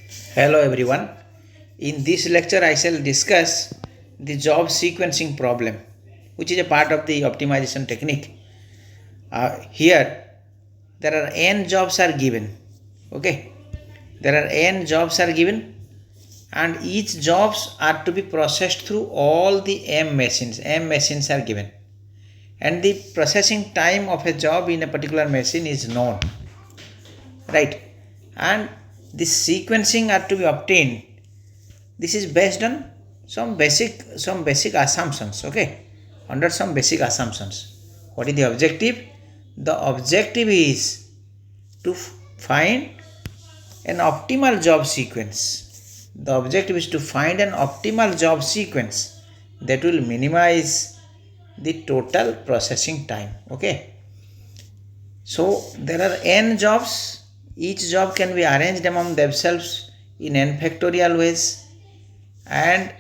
Hello everyone. In this lecture I shall discuss the job sequencing problem, which is a part of the optimization technique. Here there are n jobs are given. Okay, there are n jobs are given, and each jobs are to be processed through all the m machines. M machines are given, and the processing time of a job in a particular machine is known, right? And this sequencing are to be obtained. This is based on some basic assumptions. Okay, under some basic assumptions. What is the objective? The objective is to find an optimal job sequence. The objective is to find an optimal job sequence that will minimize the total processing time. Okay, so there are n jobs. Each job can be arranged among themselves in n factorial ways, and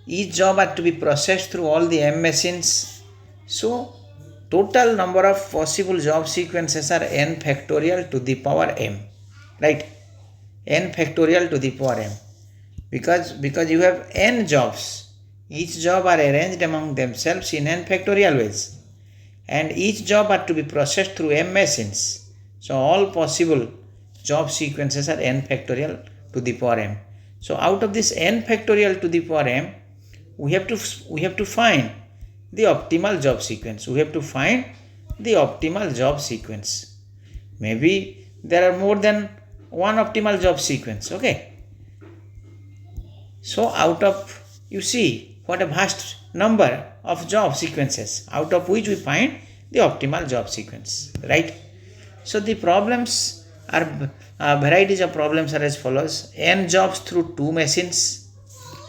each job are to be processed through all the m machines. So total number of possible job sequences are n factorial to the power m, right? N factorial to the power m, because you have n jobs. Each job are arranged among themselves in n factorial ways, and each job are to be processed through m machines. So all possible job sequences are n factorial to the power m. So out of this n factorial to the power m, we have to find the optimal job sequence. We have to find the optimal job sequence. Maybe there are more than one optimal job sequence. Okay. So out of, you see what a vast number of job sequences, out of which we find the optimal job sequence, right? So the problems are varieties of problems are as follows: n jobs through 2 machines,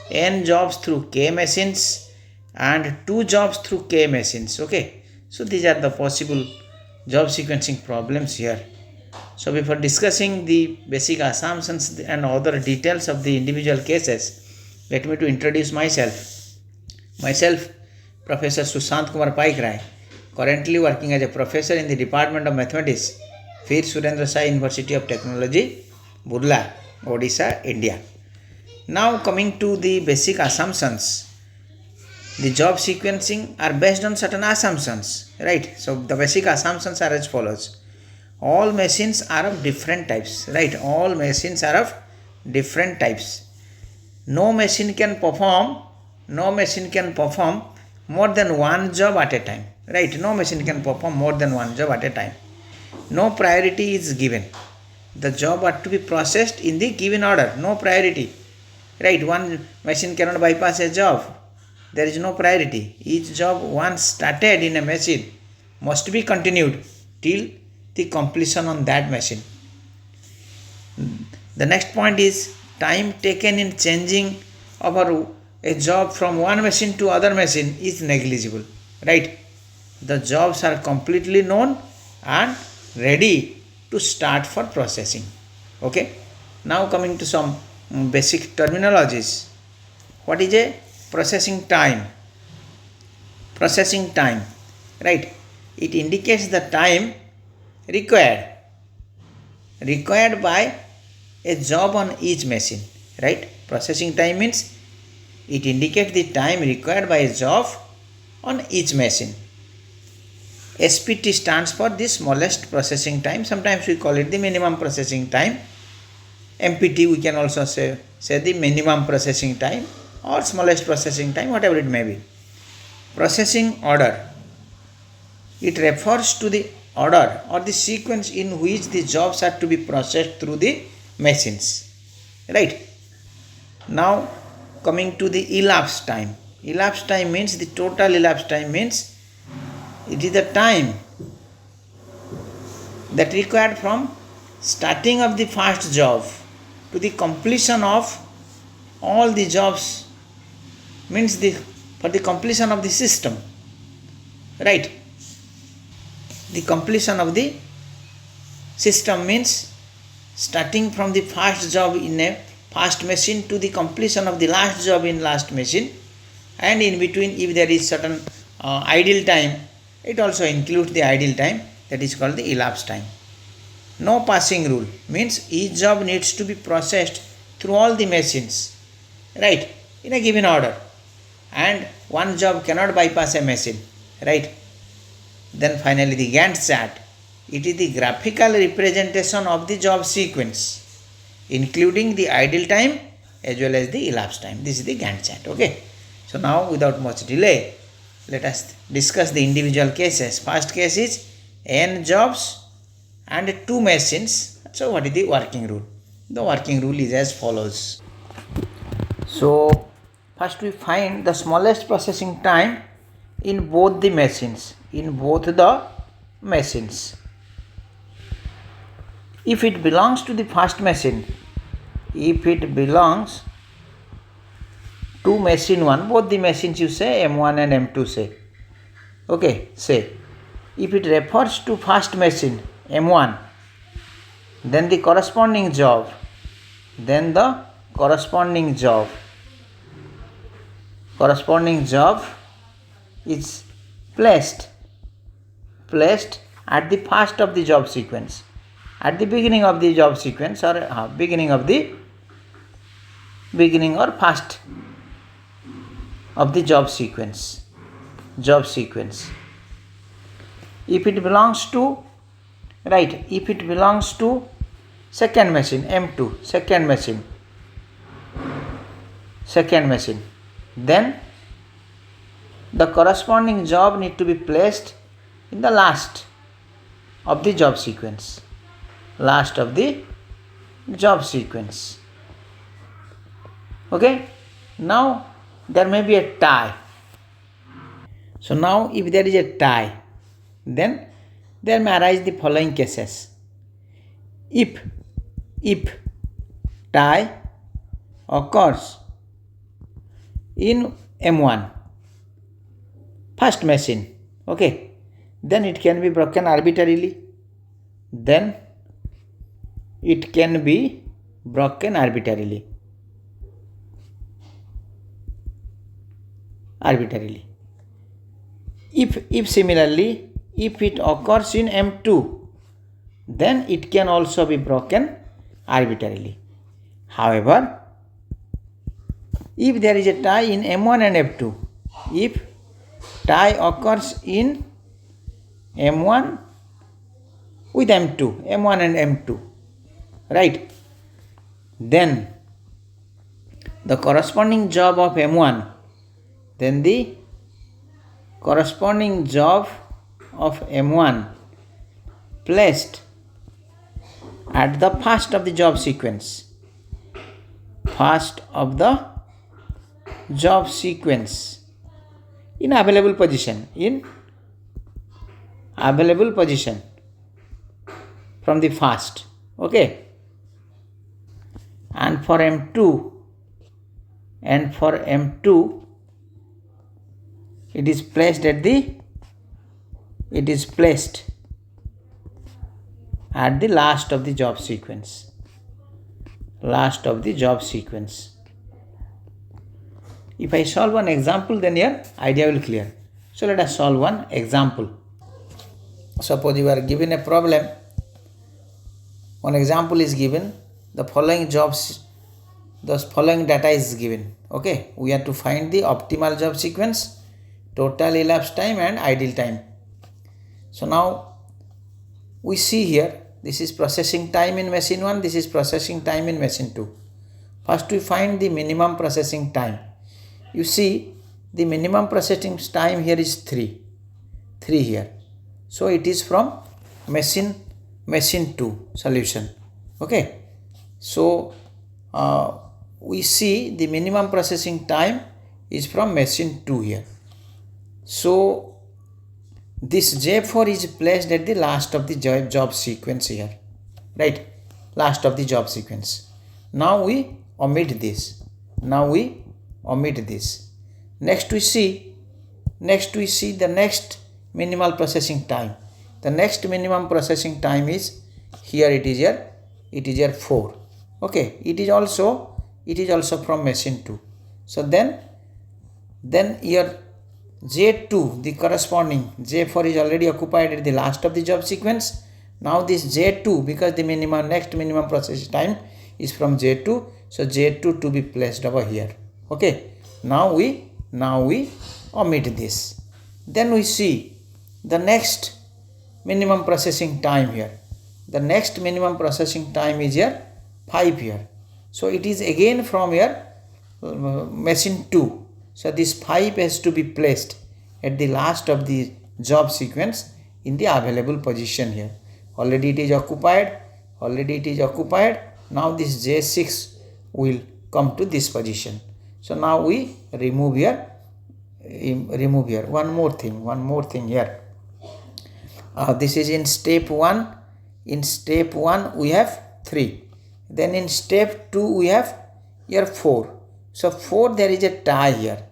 n jobs through k machines, and 2 jobs through k machines. Okay, so these are the possible job sequencing problems here. So before discussing the basic assumptions and other details of the individual cases, let me to introduce myself. Professor Kumar Paikray, currently working as a professor in the Department of Mathematics, Veer Surendra University of Technology, Burla, Odisha, India. Now coming to the basic assumptions. The job sequencing are based on certain assumptions, right? So the basic assumptions are as follows: all machines are of different types, right? All machines are of different types. No machine can perform more than one job at a time, right? No machine can perform more than one job at a time. No priority is given. The job are to be processed in the given order. No priority, right? One machine cannot bypass a job. There is no priority. Each job once started in a machine must be continued till the completion on that machine. The next point is time taken in changing over a job from one machine to other machine is negligible, right? The jobs are completely known and ready to start for processing. Okay, now coming to some basic terminologies. What is a processing time? Processing time, right? It indicates the time required by a job on each machine, right? Processing time means it indicates the time required by a job on each machine. SPT stands for the smallest processing time. Sometimes we call it the minimum processing time. MPT we can also say the minimum processing time or smallest processing time, whatever it may be. Processing order. It refers to the order or the sequence in which the jobs are to be processed through the machines, right? Now coming to the elapsed time. Elapsed time means the total elapsed time means it is the time that required from starting of the first job to the completion of all the jobs, means for the completion of the system, right? The completion of the system means starting from the first job in a first machine to the completion of the last job in last machine, and in between if there is certain idle time, it also includes the idle time, that is called the elapsed time. No passing rule means each job needs to be processed through all the machines, right, in a given order, and one job cannot bypass a machine, right. Then finally the Gantt chart. It is the graphical representation of the job sequence, including the idle time as well as the elapsed time. This is the Gantt chart. Okay. So now without much delay, let us discuss the individual cases. First case is n jobs and 2 machines. So what is the working rule? The working rule is as follows. So first we find the smallest processing time in both the machines. If it belongs to the first machine, if it belongs to machine 1, both the machines you say M1 and M2 say. Okay, say. If it refers to first machine M1, then the corresponding job is placed at the first of the job sequence, at the beginning of the job sequence, or beginning or first of the job sequence. If it belongs to second machine M2, second machine, then the corresponding job need to be placed in the last of the job sequence. Okay. Now there may be a tie. So now if there is a tie, then there may arise the following cases. If tie occurs in M1, first machine, okay, then it can be broken arbitrarily. If similarly, if it occurs in M2, then it can also be broken arbitrarily. However, if there is a tie in M1 and M2, if tie occurs in M1 with M2, M1 and M2, right, then the corresponding job of M1, then the corresponding job of M1 placed at the first of the job sequence, in available position from the first, okay, and for M2 it is placed at the last of the job sequence. If I solve one example, then your idea will clear. So let us solve one example. Suppose you are given a problem. One example is given. The following data is given. Okay, we have to find the optimal job sequence, total elapsed time and idle time. So now we see here, this is processing time in machine 1, this is processing time in machine 2. First we find the minimum processing time. You see the minimum processing time here is 3 here. So it is from machine 2 solution. Okay. So we see the minimum processing time is from machine 2 here. So this J4 is placed at the last of the job sequence here, right? Last of the job sequence. Now we omit this. Next we see the next minimal processing time. The next minimum processing time is here. It is here 4. Okay. It is also from machine 2. So then here J2, the corresponding J4 is already occupied at the last of the job sequence. Now this J2, because the next minimum processing time is from J2, so J2 to be placed over here. Okay, now we omit this. Then we see the next minimum processing time here. The next minimum processing time is here 5 here. So it is again from here machine 2. So this 5 has to be placed at the last of the job sequence in the available position here. Already it is occupied. Now this J6 will come to this position. So now we remove here. One more thing here. This is in step 1. In step 1 we have 3. Then in step 2 we have here 4. So 4 there is a tie here.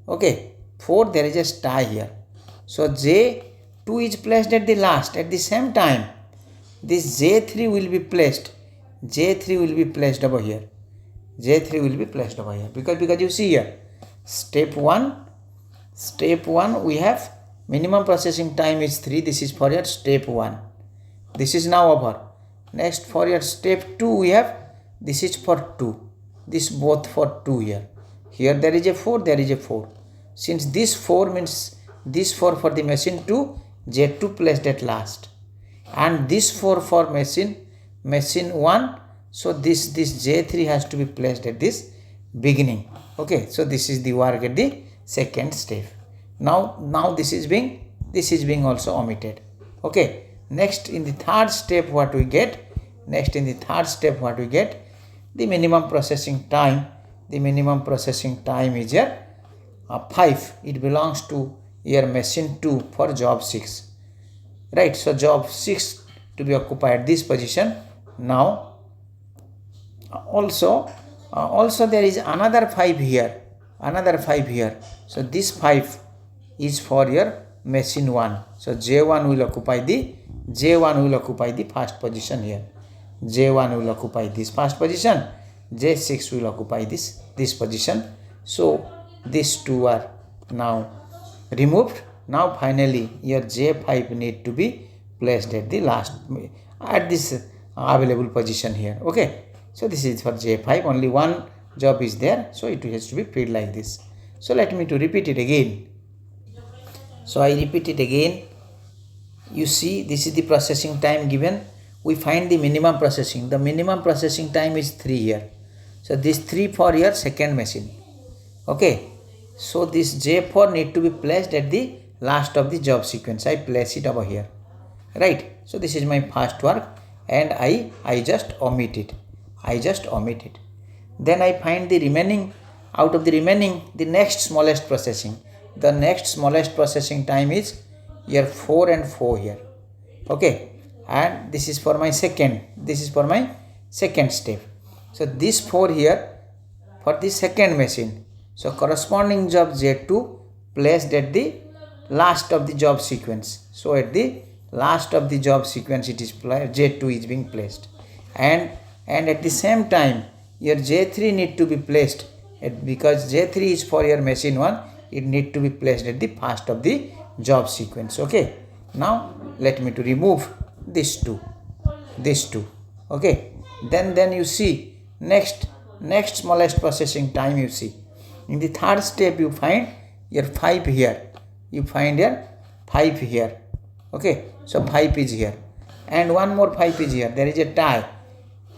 Okay, 4 there is a tie here. So J2 is placed at the last. At the same time, this J3 will be placed. Over here. Because you see here, step 1 we have minimum processing time is 3. This is for your step 1. This is now over. Next for your step 2 we have, this is for 2. This both for 2 here. Here there is a 4, there is a 4. Since this 4 means this 4 for the machine 2, J2 placed at last. And this 4 for machine 1, so this J3 has to be placed at this beginning. Okay, so this is the work at the second step. Now this is being also omitted. Okay, next in the third step what we get? The minimum processing time. The minimum processing time is here 5. It belongs to your machine 2 for job 6. Right, so job 6 to be occupied this position. Now also there is another 5 here. So this 5 is for your machine 1. So J1 will occupy the first position here. J1 will occupy this first position. J6 will occupy this position. So these two are now removed. Now finally your J5 need to be placed at the last, at this available position here. Okay, so this is for J5. Only one job is there, so it has to be filled like this. So let me to repeat it again. So I repeat it again. You see, this is the processing time given. We find the minimum processing. The minimum processing time is 3 here. So this 3 for your second machine. Okay, so this J4 need to be placed at the last of the job sequence. I place it over here. Right, so this is my first work and I just omit it. Then I find the remaining, out of the remaining, the next smallest processing. The next smallest processing time is here 4 and 4 here. Okay, and this is for my second step. So this 4 here for the second machine. So corresponding job J2 placed at the last of the job sequence. So at the last of the job sequence it is J2 is being placed, and at the same time your J3 need to be placed because J3 is for your machine 1. It need to be placed at the first of the job sequence. Okay, now let me to remove these two. Okay, then you see next smallest processing time. You see in the third step you find your 5 here. Okay, so 5 is here and one more 5 is here. There is a tie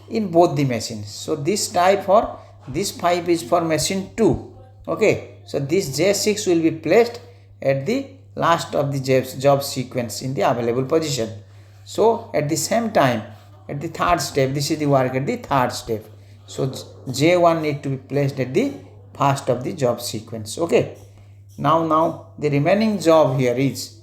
in both the machines. So this tie for this 5 is for machine 2. Okay, so this J6 will be placed at the last of the job sequence in the available position. So at the same time, at the third step, this is the work at the third step. So J1 need to be placed at the first of the job sequence. Okay, now the remaining job here is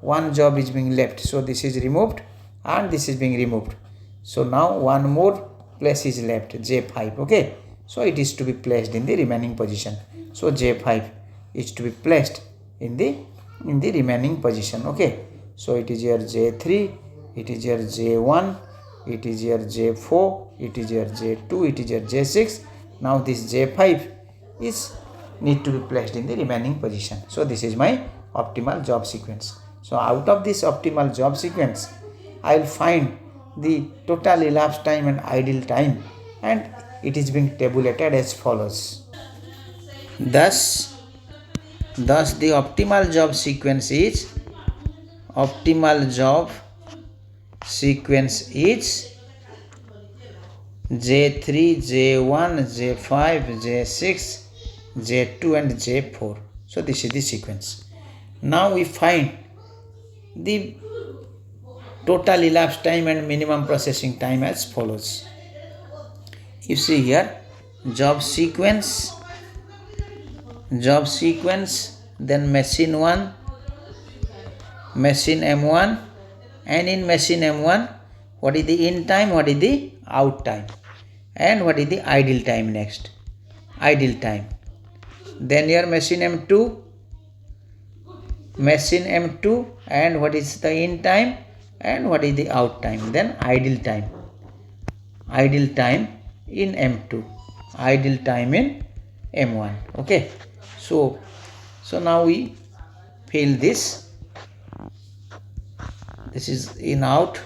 one job is being left. So this is removed and this is being removed. So now one more place is left, J5. Okay, so it is to be placed in the remaining position. So J5 is to be placed in the remaining position. Okay, so it is your J3, it is your J1, it is your J4, it is your J2, it is your J6. Now this J5 is need to be placed in the remaining position. So this is my optimal job sequence. So out of this optimal job sequence, I will find the total elapsed time and idle time, and it is being tabulated as follows. Thus the optimal job sequence is J3, J1, J5, J6, J2 and J4. So this is the sequence. Now we find the total elapsed time and minimum processing time as follows. You see here, job sequence, then machine 1, machine M1, and in machine M1, what is the in time, what is the out time, and what is the idle time next, idle time. Then your machine M2, and what is the in time and what is the out time. Then idle time in M2, idle time in M1. Okay, so now we fill this. This is in out,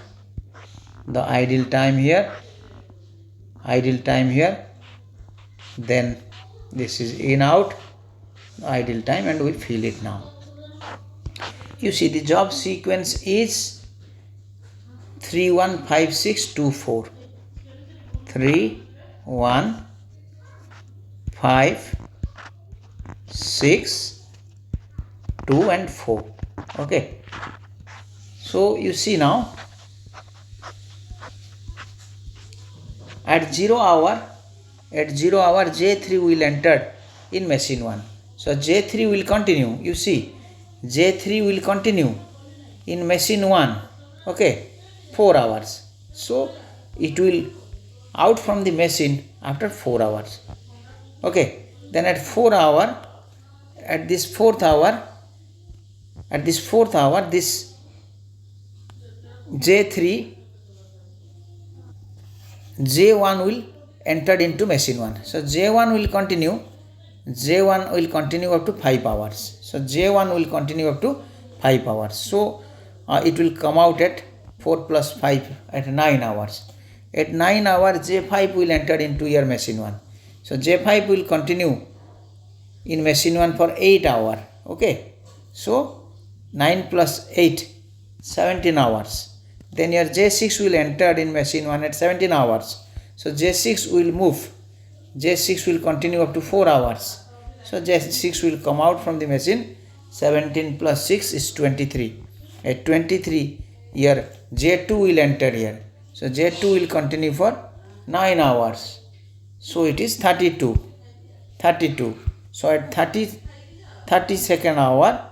the idle time here, then this is in out, idle time, and we fill it now. You see the job sequence is 3, 1, 5, 6, 2, 4. 3, 1, 5, 6, 2 and 4. Okay. So you see now, at 0 hour J3 will enter in machine 1. So J3 will continue. You see, J3 will continue in machine 1. Okay, 4 hours. So it will out from the machine after 4 hours. Okay, then at 4 hour, at this fourth hour, this J1 will enter into machine 1. So J1 will continue up to 5 hours. So J1 will continue up to 5 hours. So it will come out at 4 plus 5 at 9 hours. At 9 hours, J5 will enter into your machine 1. So J5 will continue in machine 1 for 8 hours. Okay. So 9 plus 8, 17 hours. Then your J6 will enter in machine 1 at 17 hours. So J6 will move. J6 will continue up to 4 hours. So J6 will come out from the machine. 17 plus 6 is 23. At 23, here J2 will enter here. So J2 will continue for 9 hours. So it is 32. So at 32nd hour,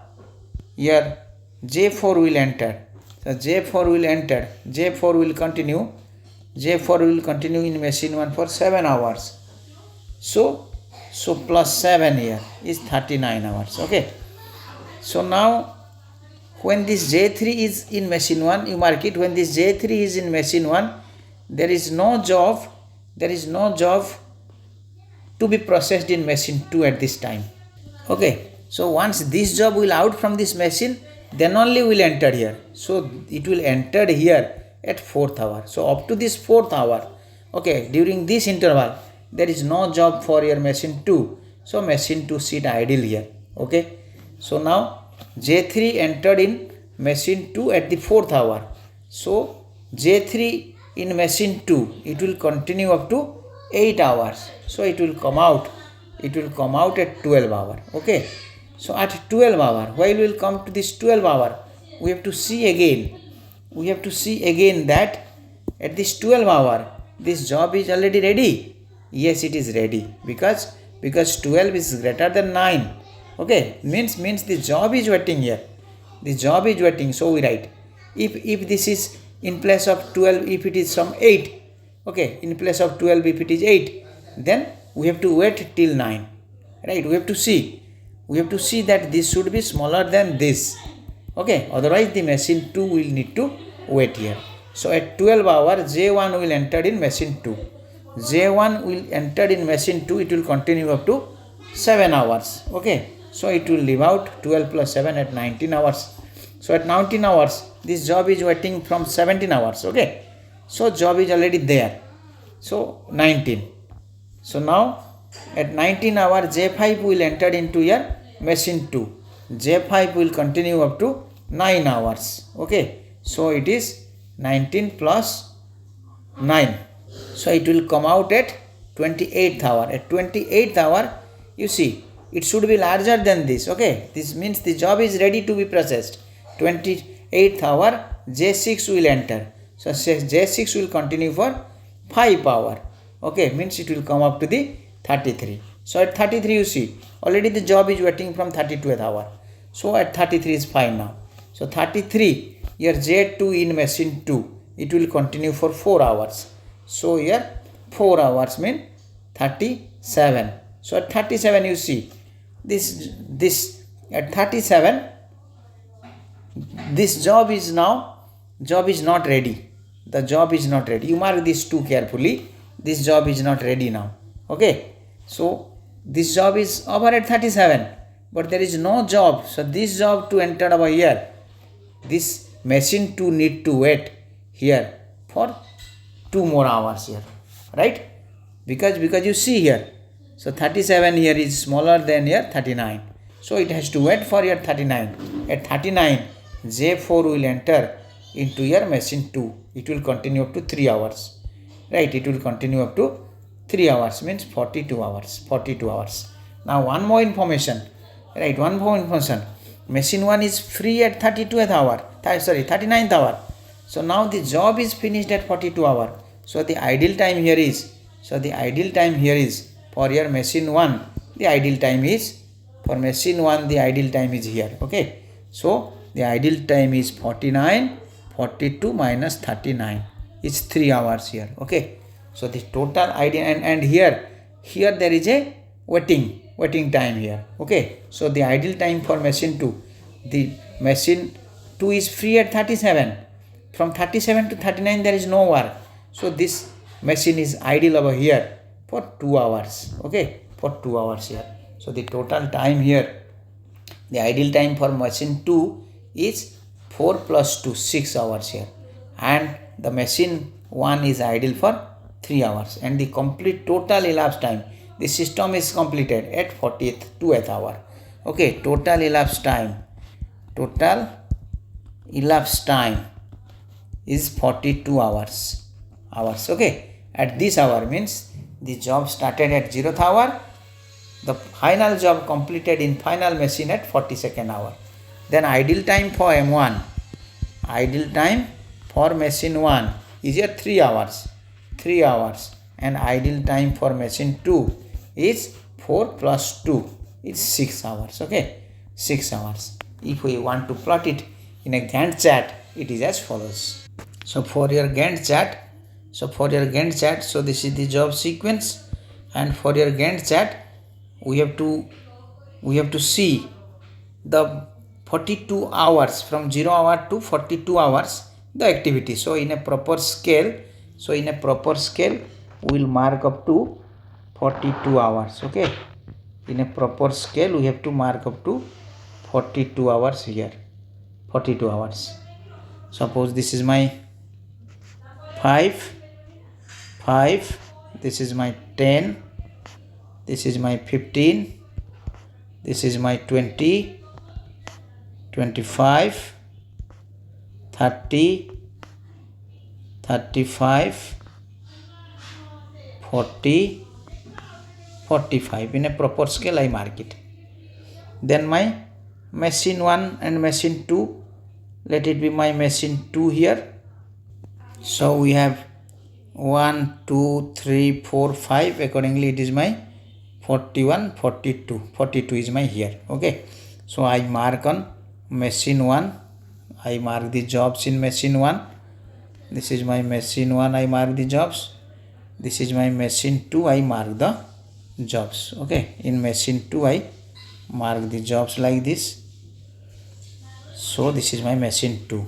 here J4 will enter. So J4 will continue in machine 1 for 7 hours. So plus 7 here is 39 hours. Okay. So now when this J3 is in machine 1, you mark it. When this J3 is in machine 1, there is no job to be processed in machine 2 at this time. Okay. So once this job will out from this machine, then only will enter here. So it will enter here at 4th hour. So up to this 4th hour, okay, during this interval, there is no job for your machine 2. So machine 2 sit idle here. Okay. So now J3 entered in machine 2 at the 4th hour. So J3 in machine 2, it will continue up to 8 hours. So it will come out at 12 hour. Okay. So at 12 hour, while we will come to this 12 hour, we have to see again that at this 12 hour, this job is already ready. Yes, it is ready because 12 is greater than 9. Okay, means the job is waiting here. The job is waiting. So we write, if this is in place of 12, if it is some 8, okay, in place of 12, if it is 8, then we have to wait till 9. Right? We have to see that this should be smaller than this. Okay, otherwise the machine 2 will need to wait here. So at 12 hour, J1 will enter in machine 2. J1 will enter in machine 2, it will continue up to 7 hours. Okay, so it will leave out 12 plus 7 at 19 hours. So at 19 hours, this job is waiting from 17 hours. Okay, So job is already there. So 19. So now at 19 hour J5 will enter into your machine 2. J5 will continue up to 9 hours. Okay. So it is 19 plus 9. So it will come out at 28th hour. At 28th hour, you see, it should be larger than this. Okay. This means the job is ready to be processed. 28th hour J6 will enter. So J6 will continue for 5 hour. Okay. Means it will come up to the 33. So at 33 you see, already the job is waiting from 32th hour. So at 33 is fine now. So 33, here J2 in machine 2, it will continue for 4 hours. So here 4 hours mean 37. So at 37 you see, this at 37, this job is not ready. The job is not ready. You mark these two carefully. This job is not ready now. Okay. So this job is over at 37, but there is no job. So this job to enter over here, this machine 2 need to wait here for 2 more hours here, right? Because you see here, so 37 here is smaller than here 39. So it has to wait for your 39. At 39, J4 will enter into your machine 2. It will continue up to 3 hours. Right, it will continue up to 3 hours, means 42 hours. 42 hours. Now one more information. Right, one more information. Machine 1 is free at 39th hour. So now the job is finished at 42 hour. So the idle time here is, for your machine 1, the idle time is, for machine 1 the idle time is here. Okay. So the idle time is 49, 42 minus 39 is 3 hours here. Okay. So the total idle, and here there is a waiting time here. Okay. So the idle time for machine 2, the machine 2 is free at 37. From 37 to 39 there is no work. So this machine is idle over here for 2 hours. Okay. For 2 hours here. So the total time here, the idle time for machine 2 is 4 plus 2, 6 hours here. And the machine 1 is idle for 3 hours. And the complete total elapsed time, the system is completed at 42th hour. Okay, total elapsed time is 42 hours. Okay, at this hour means the job started at 0th hour, the final job completed in final machine at 42nd hour. Then idle time for M1, idle time for machine 1 is here 3 hours, and idle time for machine 2 is 4 plus 2 is 6 hours. Okay, 6 hours. If we want to plot it in a Gantt chart, it is as follows. So for your Gantt chart, so this is the job sequence, and for your Gantt chart, we have to see the 42 hours, from 0 hour to 42 hours, the activity. So in a proper scale, we will mark up to 42 hours. Okay, in a proper scale we have to mark up to 42 hours here. 42 hours. Suppose this is my 5, this is my 10, this is my 15, this is my 20, 25, 30, 35, 40, 45. In a proper scale I mark it. Then my machine 1 and machine 2, let it be my machine 2 here. So we have 1, 2, 3, 4, 5. Accordingly it is my 41, 42. 42 is my here. Okay. So I mark on machine 1. I mark the jobs in machine 1. This is my machine 1. I mark the jobs. This is my machine 2. I mark the jobs. Okay. In machine 2 I mark the jobs like this. So this is my machine 2.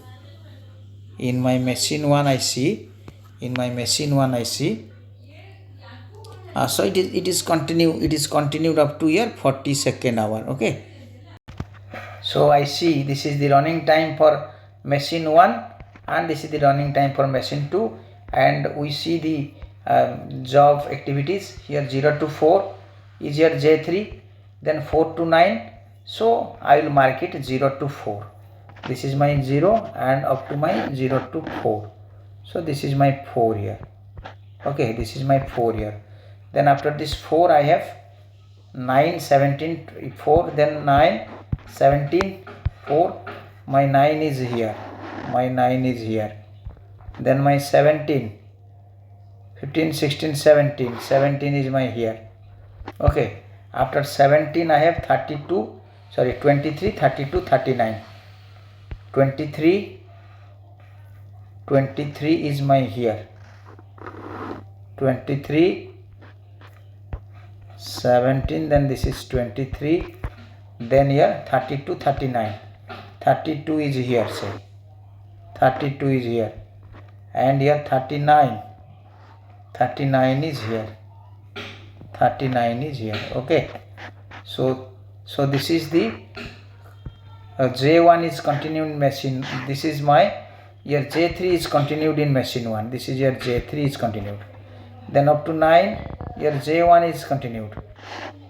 In my machine 1 I see. So it is continued up to here 42nd hour. Okay. So I see this is the running time for machine 1 and this is the running time for machine 2, and we see the job activities here. 0 to 4 is your J3, then 4 to 9, so I will mark it 0 to 4. This is my 0 and up to my 0 to 4, so this is my 4 here. Okay, this is my 4 here. Then after this 4 I have 9, 17, 4, then 9, 17, 4, my 9 is here, my 9 is here. Then my 17, 15, 16, 17, 17 is my here. Okay, after 17 I have 32, sorry 23, 32, 39. 23 is my here. 23, 17, then this is 23, then here 32, 39. 32 is here, say 32 is here, and here 39, 39 is here, 39 is here. Okay, so this is the J1 is continued in machine. This is my here J3 is continued in machine 1. This is your J3 is continued. Then up to 9 here J1 is continued.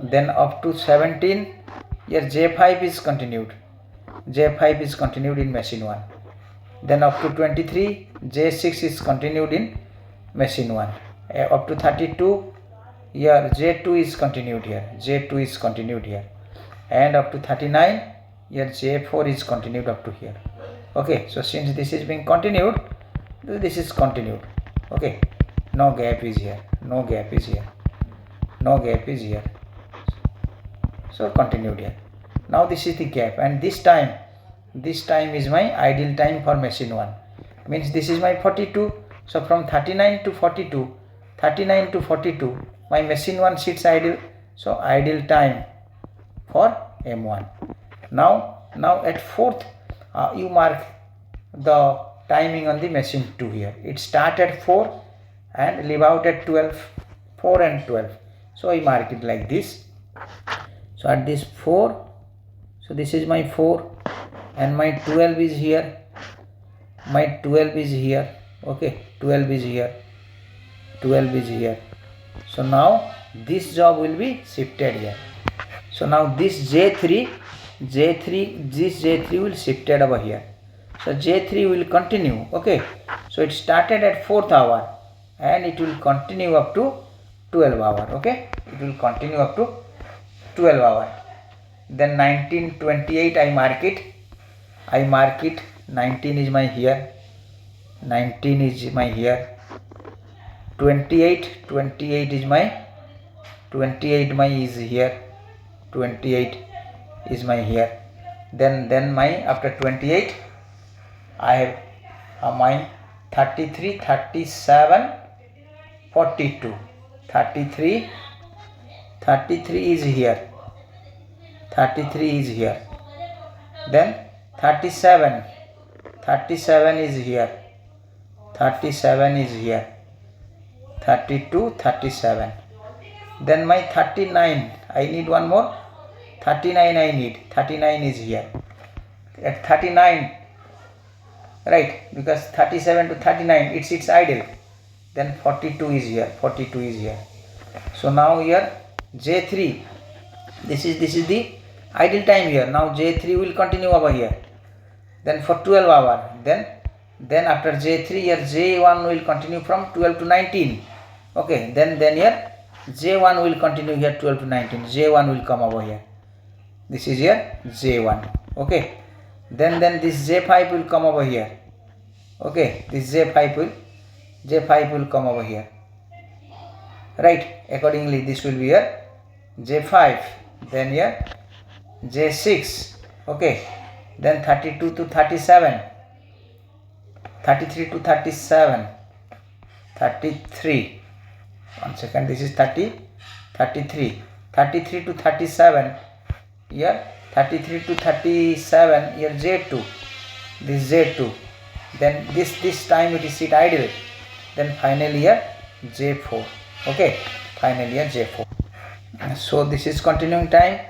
Then up to 17 here J5 is continued. J5 is continued in machine 1. Then up to 23 J6 is continued in machine 1. Up to 32 here J2 is continued here. J2 is continued here. And up to 39 here J4 is continued up to here. Okay, so since this is being continued, this is continued. Okay, no gap is here, no gap is here, no gap is here, so continued here. Now this is the gap, and this time is my idle time for machine 1, means this is my 42. So from 39 to 42, 39 to 42 my machine 1 sits idle, so idle time for M1. Now at 4th you mark the timing on the machine 2 here. It start at 4 and leave out at 12, 4 and 12. So I mark it like this. So at this 4, so this is my 4 and my 12 is here. My 12 is here. Okay, 12 is here. 12 is here. So now this job will be shifted here. So now this J3 will shifted over here. So J3 will continue. Okay, so it started at 4th hour and it will continue up to 12 hour. Okay, it will continue up to 12 hour. Then 19, 28 I mark it. 19 is my here. 19 is my here. 28 is my 28 my is here. 28 is my here. Then my after 28 I have my 33, 37, 42. 33 is here. 33 is here. Then 37 is here. 37 is here. 32, 37. Then my 39, I need one more. 39 I need. 39 is here. At 39, right, because 37 to 39 it sits idle. Then 42 is here. 42 is here. So now here J3, this is the idle time here. Now J3 will continue over here. Then for 12 hour. Then after J3 here J1 will continue from 12 to 19. Okay, then here J1 will continue here 12 to 19. J1 will come over here. This is here J1. Okay, then this J5 will come over here. Okay, this J5 will come over here. Right, accordingly this will be here J5. Then here J6. Okay, then 32 to 37. 33 to 37. 33. 1 second, this is 33. 33 to 37. Here 33 to 37. Here J2. This J2. Then this time it is sit idle. Then finally here J4. Okay, finally here J4. So this is continuing time.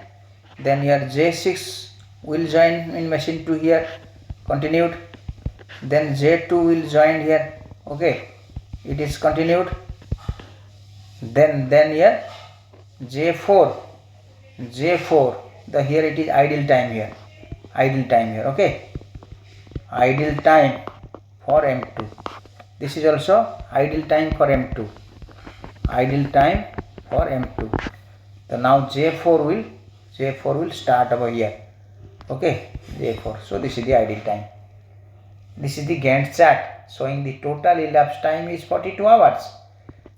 Then here J6 will join in machine 2 here. Continued. Then J2 will join here. Okay, it is continued. Then here J4, the here it is idle time here, okay, idle time for M2. This is also idle time for M2, so now J4 will start over here, okay, J4. So this is the idle time. This is the Gantt chart showing the total elapsed time is 42 hours.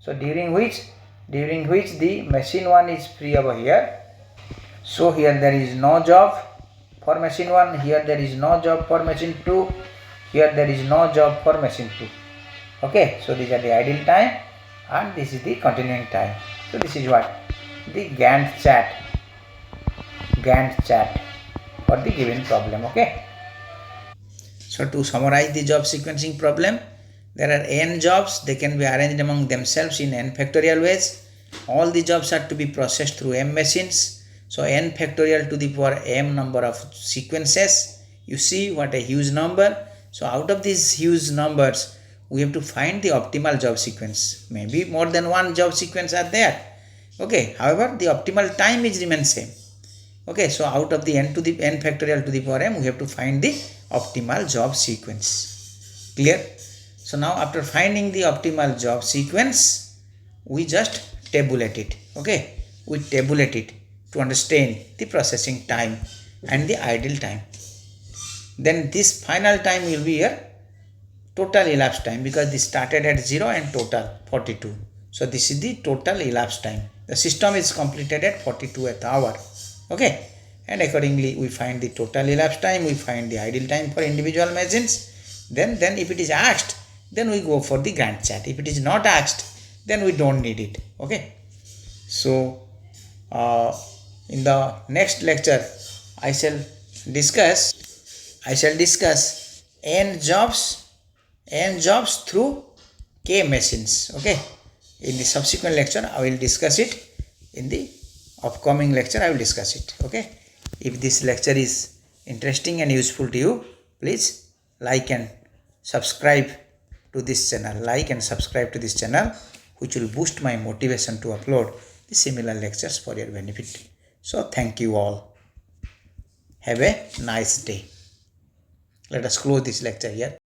So during which the machine 1 is free over here. So here there is no job for machine 1, here there is no job for machine 2, here there is no job for machine 2. Okay, so these are the idle time and this is the continuing time. So this is what? The Gantt chart for the given problem. Okay. So to summarize the job sequencing problem, there are n jobs. They can be arranged among themselves in n factorial ways. All the jobs are to be processed through m machines. So n factorial to the power m number of sequences. You see what a huge number. So out of these huge numbers, we have to find the optimal job sequence. Maybe more than one job sequence are there. Okay. However, the optimal time is remains same. Okay. So out of the n factorial to the power m, we have to find the optimal job sequence. Clear? So now after finding the optimal job sequence, we just tabulate it. Okay. We tabulate it to understand the processing time and the idle time. Then this final time will be your total elapsed time, because this started at 0 and total 42. So this is the total elapsed time. The system is completed at 42th hour. Okay. And accordingly we find the total elapsed time, we find the idle time for individual machines. Then if it is asked, then we go for the Gantt chart. If it is not asked, then we don't need it. Okay. So in the next lecture I shall discuss n jobs through k machines. Okay. In the subsequent lecture I will discuss it. In the upcoming lecture I will discuss it. Okay. If this lecture is interesting and useful to you, please like and subscribe to this channel. Which will boost my motivation to upload the similar lectures for your benefit. So thank you all. Have a nice day. Let us close this lecture here.